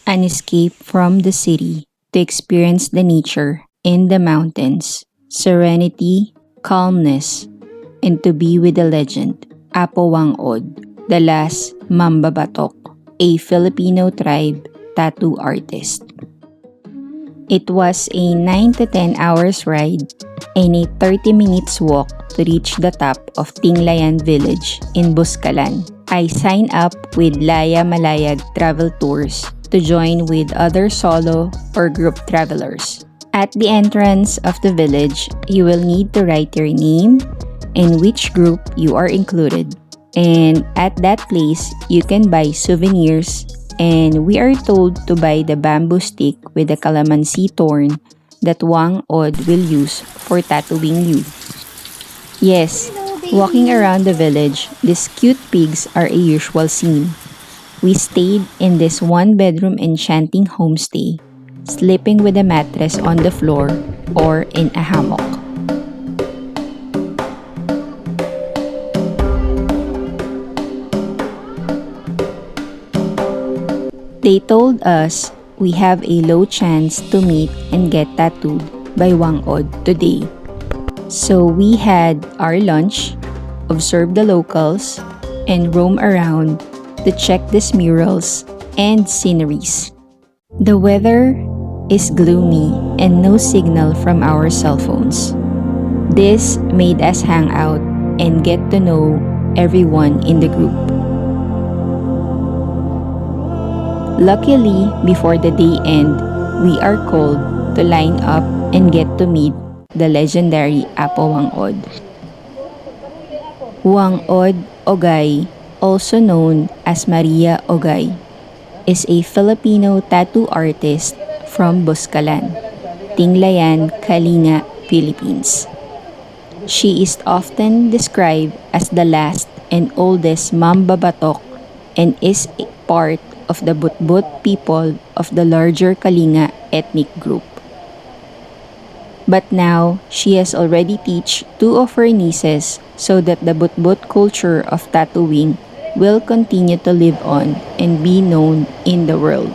An escape from the city to experience the nature in the mountains, serenity, calmness, and to be with the legend, Apo Whang-od, the last Mambabatok, a Filipino tribe tattoo artist. It was a 9 to 10 hours ride and a 30 minutes walk to reach the top of Tinglayan village in Buscalan. I signed up with Laya Malayag Travel Tours to join with other solo or group travelers. At the entrance of the village, you will need to write your name and which group you are included. And at that place, you can buy souvenirs, and we are told to buy the bamboo stick with the calamansi thorn that wahang-od will use for tattooing you. Yes, walking around the village, these cute pigs are a usual scene. We stayed in this one-bedroom enchanting homestay, sleeping with a mattress on the floor or in a hammock. They told us we have a low chance to meet and get tattooed by wahang-od today. So we had our lunch, observed the locals, and roam around to check these murals and sceneries. The weather is gloomy and no signal from our cell phones. This made us hang out and get to know everyone in the group. Luckily, before the day end, we are called to line up and get to meet the legendary Apo Whang-od. Whang-od Ogay, also known as Maria Ogay, is a Filipino tattoo artist from Buscalan, Tinglayan, Kalinga, Philippines. She is often described as the last and oldest Mambabatok and is a part of the Butbut people of the larger Kalinga ethnic group. But now, she has already teach 2 of her nieces so that the Butbut culture of tattooing will continue to live on and be known in the world.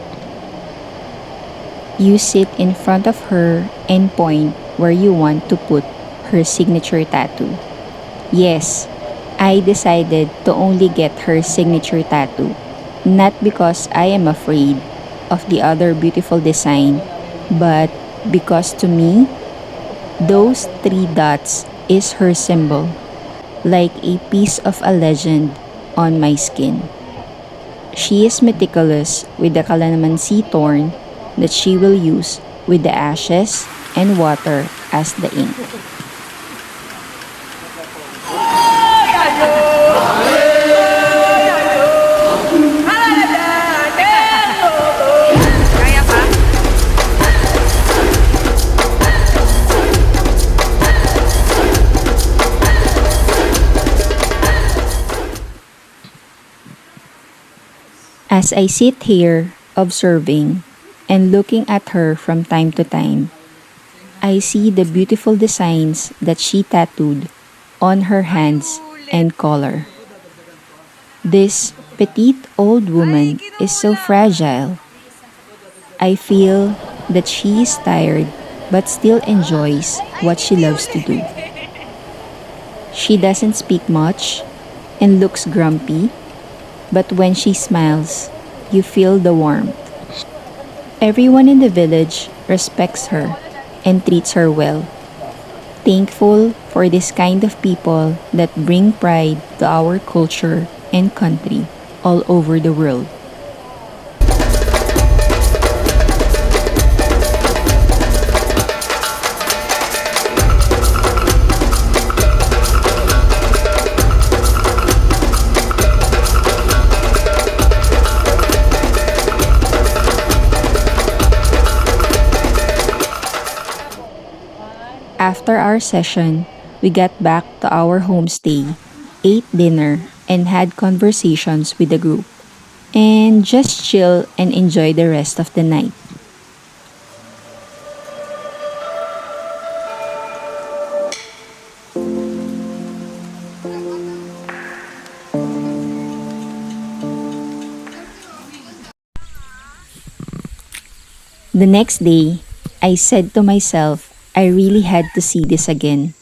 You sit in front of her and point where you want to put her signature tattoo. Yes, I decided to only get her signature tattoo, not because I am afraid of the other beautiful design, but because to me, those 3 dots is her symbol, like a piece of a legend on my skin. She is meticulous with the calamansi thorn that she will use with the ashes and water as the ink. As I sit here observing and looking at her from time to time, I see the beautiful designs that she tattooed on her hands and collar. This petite old woman is so fragile. I feel that she is tired but still enjoys what she loves to do. She doesn't speak much and looks grumpy, but when she smiles, you feel the warmth. Everyone in the village respects her and treats her well. Thankful for this kind of people that bring pride to our culture and country all over the world. After our session, we got back to our homestay, ate dinner, and had conversations with the group, and just chill and enjoy the rest of the night. The next day, I said to myself, I really had to see this again.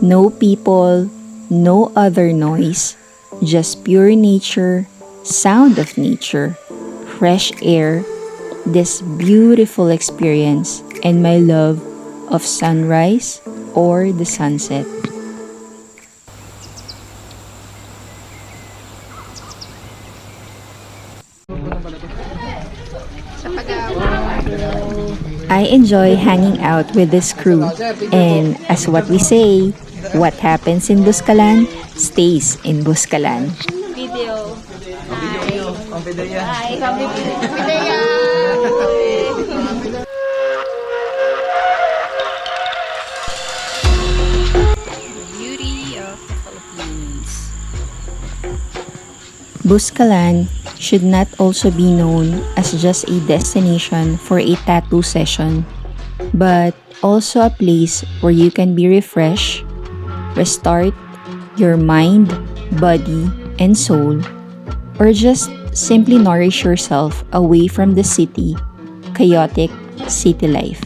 No people, no other noise, just pure nature, sound of nature, fresh air, this beautiful experience, and my love of sunrise or the sunset. I enjoy hanging out with this crew, and as what we say, what happens in Buscalan stays in Buscalan. Video. Hi. Beauty of the Philippines. Buscalan should not also be known as just a destination for a tattoo session, but also a place where you can be refreshed, restart your mind, body, and soul, or just simply nourish yourself away from the city, chaotic city life.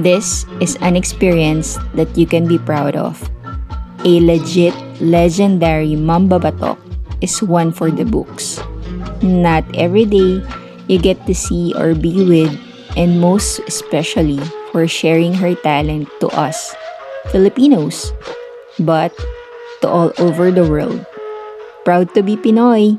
This is an experience that you can be proud of. A legit, legendary mambabatok is one for the books. Not every day you get to see or be with, and most especially for sharing her talent to us, Filipinos, but to all over the world. Proud to be Pinoy!